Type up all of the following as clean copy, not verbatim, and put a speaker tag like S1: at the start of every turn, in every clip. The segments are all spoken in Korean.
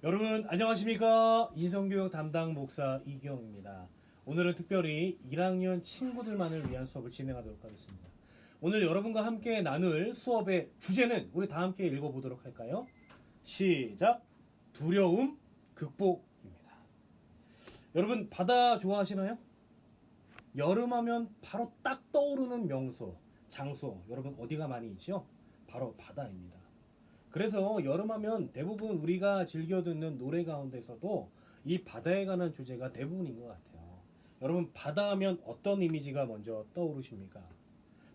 S1: 여러분 안녕하십니까? 인성교육 담당 목사 이경입니다. 오늘은 특별히 1학년 친구들만을 위한 수업을 진행하도록 하겠습니다. 오늘 여러분과 함께 나눌 수업의 주제는 우리 다 함께 읽어보도록 할까요? 시작! 두려움 극복입니다. 여러분 바다 좋아하시나요? 여름하면 바로 딱 떠오르는 명소, 장소 여러분 어디가 많이 있죠? 바로 바다입니다. 그래서 여름하면 대부분 우리가 즐겨 듣는 노래 가운데서도 이 바다에 관한 주제가 대부분인 것 같아요. 여러분 바다 하면 어떤 이미지가 먼저 떠오르십니까?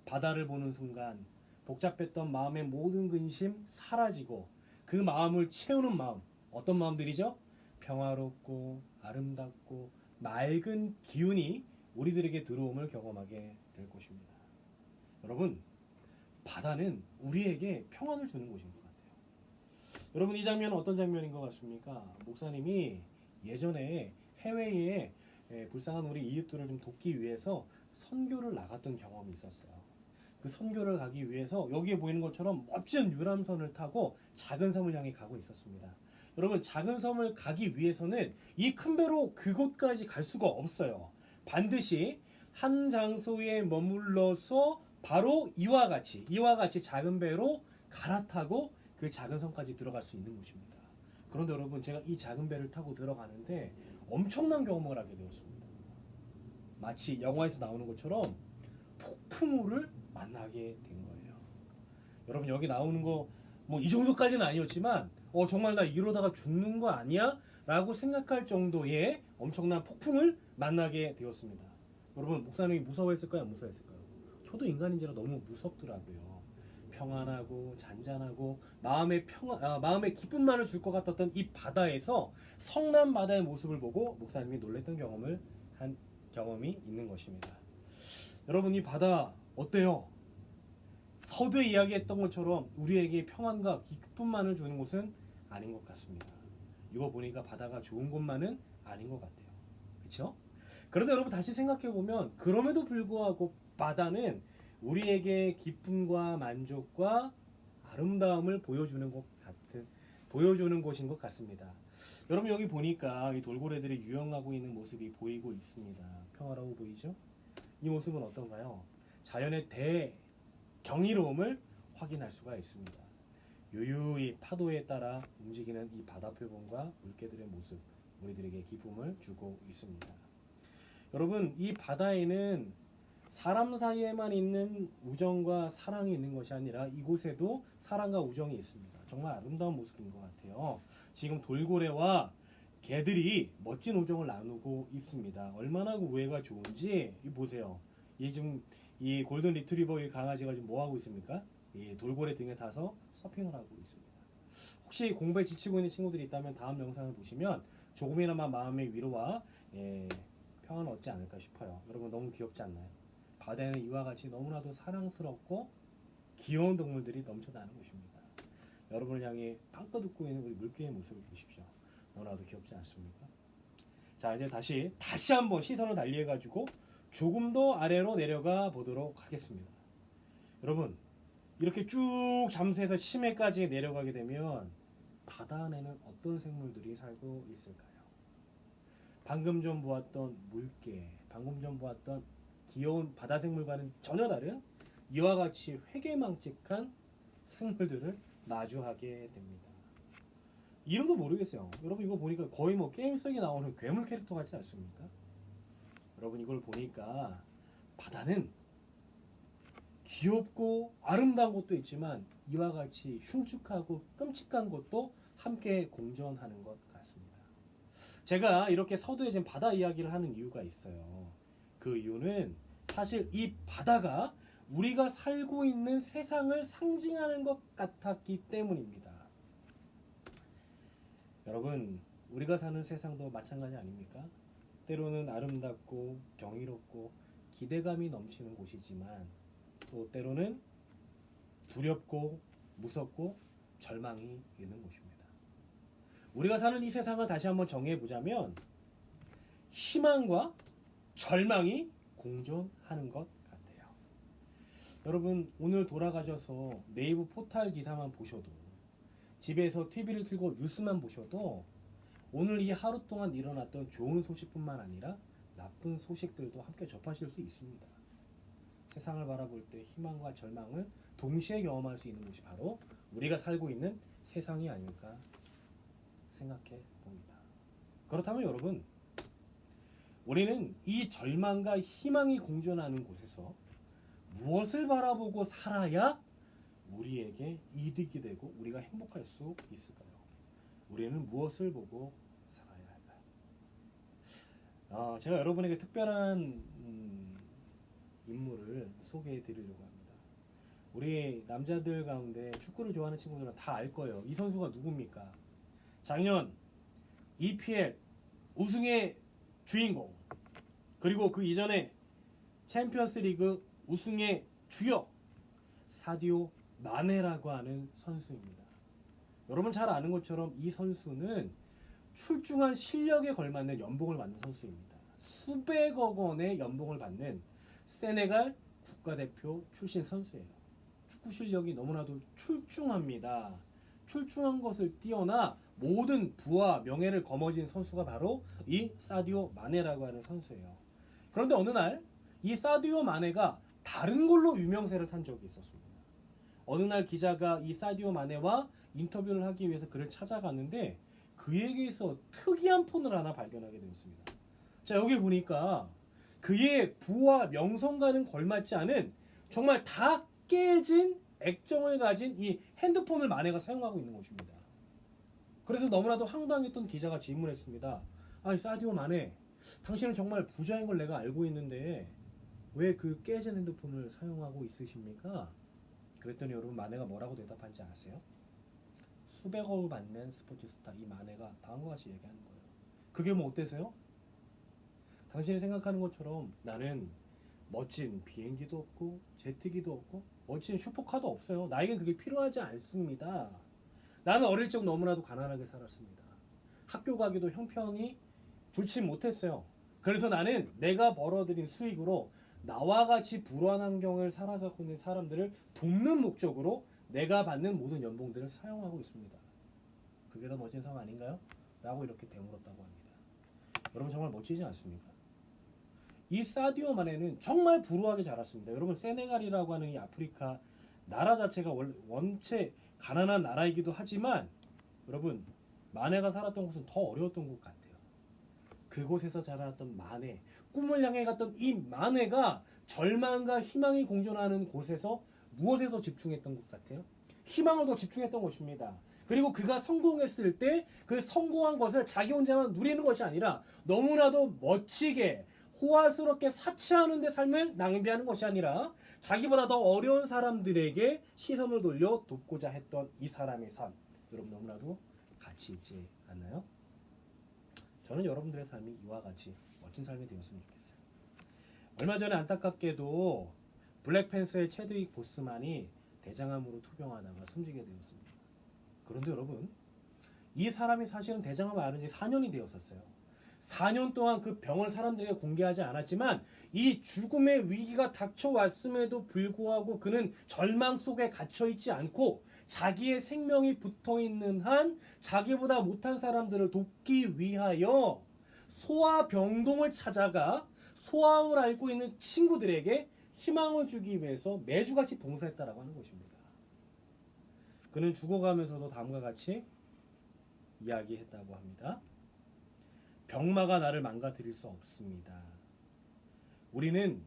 S1: 바다를 보는 순간 복잡했던 마음의 모든 근심 사라지고 그 마음을 채우는 마음, 어떤 마음들이죠? 평화롭고 아름답고 맑은 기운이 우리들에게 들어옴을 경험하게 될 것입니다. 여러분 바다는 우리에게 평안을 주는 곳인 것 같아요. 여러분 이 장면은 어떤 장면인 것 같습니까? 목사님이 예전에 해외에 불쌍한 우리 이웃들을 좀 돕기 위해서 선교를 나갔던 경험이 있었어요. 그 선교를 가기 위해서 여기에 보이는 것처럼 멋진 유람선을 타고 작은 섬을 향해 가고 있었습니다. 여러분 작은 섬을 가기 위해서는 이 큰 배로 그곳까지 갈 수가 없어요. 반드시 한 장소에 머물러서 바로 이와 같이 작은 배로 갈아타고 그 작은 섬까지 들어갈 수 있는 곳입니다. 그런데 여러분 제가 이 작은 배를 타고 들어가는데 엄청난 경험을 하게 되었습니다. 마치 영화에서 나오는 것처럼 폭풍우를 만나게 된 거예요. 여러분 여기 나오는 거 뭐 이 정도까지는 아니었지만 정말 나 이러다가 죽는 거 아니야? 라고 생각할 정도의 엄청난 폭풍을 만나게 되었습니다. 여러분 목사님이 무서워했을까요? 안 무서워했을까요? 저도 인간인지라 너무 무섭더라고요. 평안하고 잔잔하고 마음의 기쁨만을 줄 것 같았던 이 바다에서 성난 바다의 모습을 보고 목사님이 놀랬던 경험이 있는 것입니다. 여러분 이 바다 어때요? 서두에 이야기했던 것처럼 우리에게 평안과 기쁨만을 주는 곳은 아닌 것 같습니다. 이거 보니까 바다가 좋은 곳만은 아닌 것 같아요. 그렇죠? 그런데 여러분 다시 생각해 보면 그럼에도 불구하고 바다는 우리에게 기쁨과 만족과 아름다움을 보여주는 곳인 것 같습니다. 여러분 여기 보니까 이 돌고래들이 유영하고 있는 모습이 보이고 있습니다. 평화로워 보이죠? 이 모습은 어떤가요? 자연의 대경이로움을 확인할 수가 있습니다. 유유히 파도에 따라 움직이는 이 바다 표본과 물개들의 모습, 우리들에게 기쁨을 주고 있습니다. 여러분 이 바다에는 사람 사이에만 있는 우정과 사랑이 있는 것이 아니라 이곳에도 사랑과 우정이 있습니다. 정말 아름다운 모습인 것 같아요. 지금 돌고래와 개들이 멋진 우정을 나누고 있습니다. 얼마나 우애가 좋은지 보세요. 이 골든 리트리버 이 강아지가 지금 뭐 하고 있습니까? 이 돌고래 등에 타서 서핑을 하고 있습니다. 혹시 공부에 지치고 있는 친구들이 있다면 다음 영상을 보시면 조금이나마 마음의 위로와 평안을 얻지 않을까 싶어요. 여러분 너무 귀엽지 않나요? 바다에는 이와 같이 너무나도 사랑스럽고 귀여운 동물들이 넘쳐나는 곳입니다. 여러분을 향해 빵긋 웃고 있는 우리 물개의 모습을 보십시오. 너무나도 귀엽지 않습니까? 자 이제 다시 한번 시선을 달리해가지고 조금 더 아래로 내려가 보도록 하겠습니다. 여러분 이렇게 쭉 잠수해서 심해까지 내려가게 되면 바다 안에는 어떤 생물들이 살고 있을까요? 방금 전 보았던 물개, 방금 전 보았던 귀여운 바다 생물과는 전혀 다른 이와 같이 회개망측한 생물들을 마주하게 됩니다. 이름도 모르겠어요. 여러분 이거 보니까 거의 뭐 게임 속에 나오는 괴물 캐릭터 같지 않습니까? 여러분 이걸 보니까 바다는 귀엽고 아름다운 것도 있지만 이와 같이 흉측하고 끔찍한 것도 함께 공존하는 것 같습니다. 제가 이렇게 서두에 지금 바다 이야기를 하는 이유가 있어요. 그 이유는 사실 이 바다가 우리가 살고 있는 세상을 상징하는 것 같았기 때문입니다. 여러분 우리가 사는 세상도 마찬가지 아닙니까? 때로는 아름답고 경이롭고 기대감이 넘치는 곳이지만 또 때로는 두렵고 무섭고 절망이 있는 곳입니다. 우리가 사는 이 세상을 다시 한번 정해보자면 희망과 절망이 공존하는 것 같아요. 여러분 오늘 돌아가셔서 네이버 포털 기사만 보셔도 집에서 TV를 틀고 뉴스만 보셔도 오늘 이 하루 동안 일어났던 좋은 소식뿐만 아니라 나쁜 소식들도 함께 접하실 수 있습니다. 세상을 바라볼 때 희망과 절망을 동시에 경험할 수 있는 곳이 바로 우리가 살고 있는 세상이 아닐까 생각해 봅니다. 그렇다면 여러분, 우리는 이 절망과 희망이 공존하는 곳에서 무엇을 바라보고 살아야 우리에게 이득이 되고 우리가 행복할 수 있을까요? 우리는 무엇을 보고 살아야 할까요? 제가 여러분에게 특별한 인물을 소개해 드리려고 합니다. 우리 남자들 가운데 축구를 좋아하는 친구들은 다 알 거예요. 이 선수가 누굽니까? 작년 EPL 우승의 주인공, 그리고 그 이전에 챔피언스 리그 우승의 주역 사디오 마네라고 하는 선수입니다. 여러분 잘 아는 것처럼 이 선수는 출중한 실력에 걸맞는 연봉을 받는 선수입니다. 수백억 원의 연봉을 받는 세네갈 국가대표 출신 선수예요. 축구 실력이 너무나도 출중합니다. 출중한 것을 뛰어나 모든 부와 명예를 거머쥔 선수가 바로 이 사디오 마네라고 하는 선수예요. 그런데 어느 날 이 사디오 마네가 다른 걸로 유명세를 탄 적이 있었습니다. 어느 날 기자가 이 사디오 마네와 인터뷰를 하기 위해서 그를 찾아갔는데 그에게서 특이한 폰을 하나 발견하게 되었습니다. 자, 여기 보니까 그의 부와 명성과는 걸맞지 않은 정말 다 깨진 액정을 가진 이 핸드폰을 마네가 사용하고 있는 것입니다. 그래서 너무나도 황당했던 기자가 질문했습니다. 아니 사디오 마네, 당신은 정말 부자인 걸 내가 알고 있는데 왜 그 깨진 핸드폰을 사용하고 있으십니까? 그랬더니 여러분 마네가 뭐라고 대답한지 아세요? 수백억을 받는 스포츠 스타 이 마네가 다음과 같이 얘기하는 거예요. 그게 뭐 어때서요? 당신이 생각하는 것처럼 나는 멋진 비행기도 없고 제트기도 없고 멋진 슈퍼카도 없어요. 나에겐 그게 필요하지 않습니다. 나는 어릴 적 너무나도 가난하게 살았습니다. 학교 가기도 형편이 좋지 못했어요. 그래서 나는 내가 벌어들인 수익으로 나와 같이 불우한 환경을 살아가고 있는 사람들을 돕는 목적으로 내가 받는 모든 연봉들을 사용하고 있습니다. 그게 더 멋진 삶 아닌가요? 라고 이렇게 되물었다고 합니다. 여러분 정말 멋지지 않습니까? 이 사디오 마네는 정말 불우하게 자랐습니다. 여러분 세네갈이라고 하는 이 아프리카 나라 자체가 원체 가난한 나라이기도 하지만 여러분 마네가 살았던 곳은 더 어려웠던 것 같아요. 그곳에서 자라났던 마네, 꿈을 향해 갔던 이 마네가 절망과 희망이 공존하는 곳에서 무엇에 더 집중했던 것 같아요? 희망을 더 집중했던 것입니다. 그리고 그가 성공했을 때 그 성공한 것을 자기 혼자만 누리는 것이 아니라 너무나도 멋지게 호화스럽게 사치하는 데 삶을 낭비하는 것이 아니라 자기보다 더 어려운 사람들에게 시선을 돌려 돕고자 했던 이 사람의 삶, 여러분 너무나도 가치 있지 않나요? 저는 여러분들의 삶이 이와 같이 멋진 삶이 되었으면 좋겠어요. 얼마 전에 안타깝게도 블랙팬서의 체드윅 보스만이 대장암으로 투병하다가 숨지게 되었습니다. 그런데 여러분, 이 사람이 사실은 대장암을 앓은 지 4년이 되었었어요. 4년 동안 그 병을 사람들에게 공개하지 않았지만 이 죽음의 위기가 닥쳐왔음에도 불구하고 그는 절망 속에 갇혀있지 않고 자기의 생명이 붙어있는 한 자기보다 못한 사람들을 돕기 위하여 소아병동을 찾아가 소아암을 앓고 있는 친구들에게 희망을 주기 위해서 매주같이 봉사했다라고 하는 것입니다. 그는 죽어가면서도 다음과 같이 이야기했다고 합니다. 병마가 나를 망가뜨릴 수 없습니다. 우리는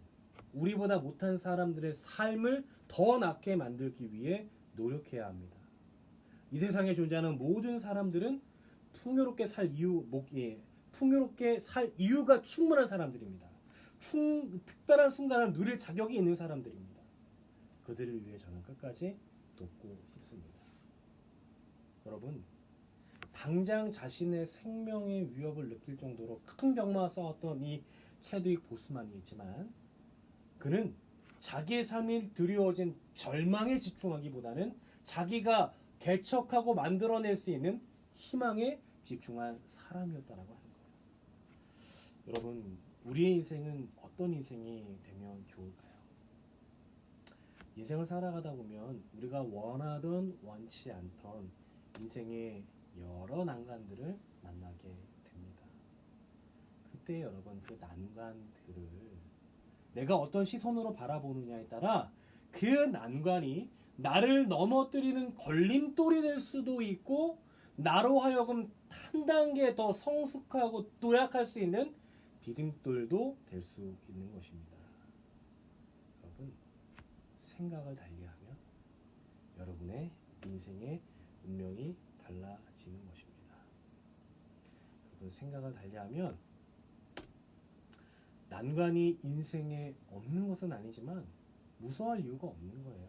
S1: 우리보다 못한 사람들의 삶을 더 낫게 만들기 위해 노력해야 합니다. 이 세상에 존재하는 모든 사람들은 풍요롭게 살 이유가 충분한 사람들입니다. 특별한 순간을 누릴 자격이 있는 사람들입니다. 그들을 위해 저는 끝까지 돕고 싶습니다. 여러분, 당장 자신의 생명의 위협을 느낄 정도로 큰 병마와 싸웠던 이 체드윅 보스만이 있지만 그는 자기의 삶이 드리워진 절망에 집중하기보다는 자기가 개척하고 만들어낼 수 있는 희망에 집중한 사람이었다라고 하는 거예요. 여러분, 우리의 인생은 어떤 인생이 되면 좋을까요? 인생을 살아가다 보면 우리가 원하던 원치 않던 인생의 여러 난관들을 만나게 됩니다. 그때 여러분 그 난관들을 내가 어떤 시선으로 바라보느냐에 따라 그 난관이 나를 넘어뜨리는 걸림돌이 될 수도 있고 나로 하여금 한 단계 더 성숙하고 도약할 수 있는 디딤돌도 될 수 있는 것입니다. 여러분 생각을 달리하면 여러분의 인생의 운명이 달라지는 것입니다. 여러분 생각을 달리하면 난관이 인생에 없는 것은 아니지만 무서워할 이유가 없는 거예요.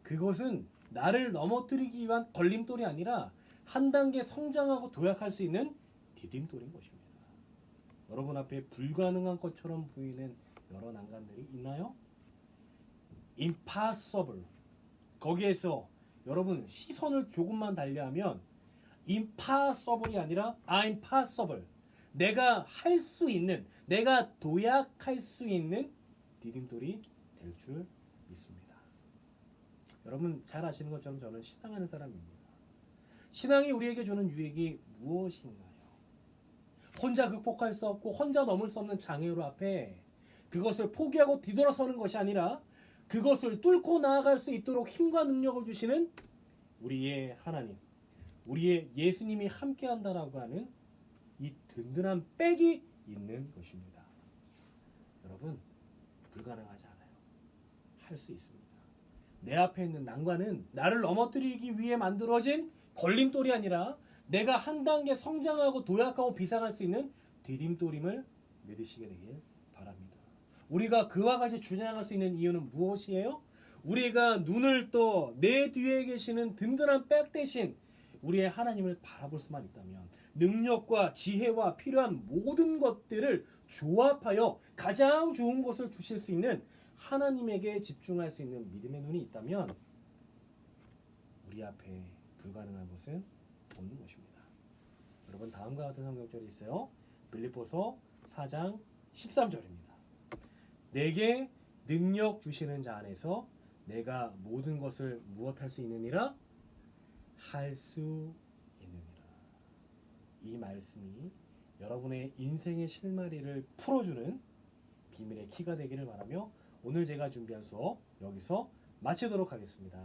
S1: 그것은 나를 넘어뜨리기 위한 걸림돌이 아니라 한 단계 성장하고 도약할 수 있는 디딤돌인 것입니다. 여러분 앞에 불가능한 것처럼 보이는 여러 난관들이 있나요? impossible. 거기에서 여러분 시선을 조금만 달리하면 impossible이 아니라 I'm possible. 내가 할 수 있는, 내가 도약할 수 있는 디딤돌이 될 줄 믿습니다. 여러분 잘 아시는 것처럼 저는 신앙하는 사람입니다. 신앙이 우리에게 주는 유익이 무엇인가요? 혼자 극복할 수 없고 혼자 넘을 수 없는 장애로 앞에 그것을 포기하고 뒤돌아서는 것이 아니라 그것을 뚫고 나아갈 수 있도록 힘과 능력을 주시는 우리의 하나님, 우리의 예수님이 함께한다라고 하는 이 든든한 백이 있는 것입니다. 여러분 불가능하지 않아요. 할 수 있습니다. 내 앞에 있는 난관은 나를 넘어뜨리기 위해 만들어진 걸림돌이 아니라 내가 한 단계 성장하고 도약하고 비상할 수 있는 디딤돌임을 믿으시게 되길 바랍니다. 우리가 그와 같이 주장할 수 있는 이유는 무엇이에요? 우리가 눈을 떠 내 뒤에 계시는 든든한 백 대신 우리의 하나님을 바라볼 수만 있다면 능력과 지혜와 필요한 모든 것들을 조합하여 가장 좋은 것을 주실 수 있는 하나님에게 집중할 수 있는 믿음의 눈이 있다면 우리 앞에 불가능한 것은 없는 것입니다. 여러분 다음과 같은 성경절이 있어요. 빌립보서 4장 13절입니다. 내게 능력 주시는 자 안에서 내가 모든 것을 무엇할 수 있느니라? 할 수 있느니라. 이 말씀이 여러분의 인생의 실마리를 풀어주는 비밀의 키가 되기를 바라며 오늘 제가 준비한 수업 여기서 마치도록 하겠습니다.